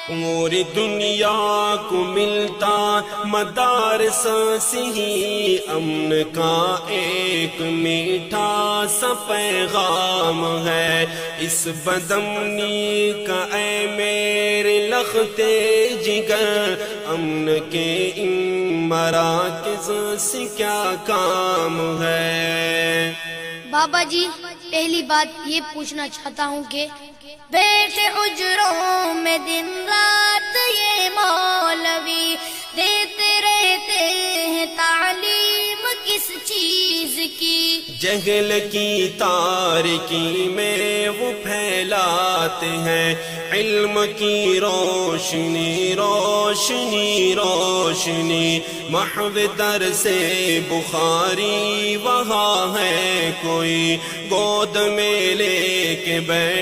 पूरी दुनिया को मिलता मदारसा से ही अमन का एक मीठा सा पैगाम है। इस बदमनी का ऐ मेरे लखते जिगर, अमन के इन मराकिज़ से क्या काम है। बाबा जी, पहली बात ये पूछना चाहता हूँ कि बैठे हुजरों में दिन रात ये मौलवी देते रहते हैं तालीम किस चीज की। जहल की तारिकी में वो फैलाते हैं इल्म की रोशनी रोशनी रोशनी। महव दर से बुखारी वहाँ है कोई गोद में लेके बैठ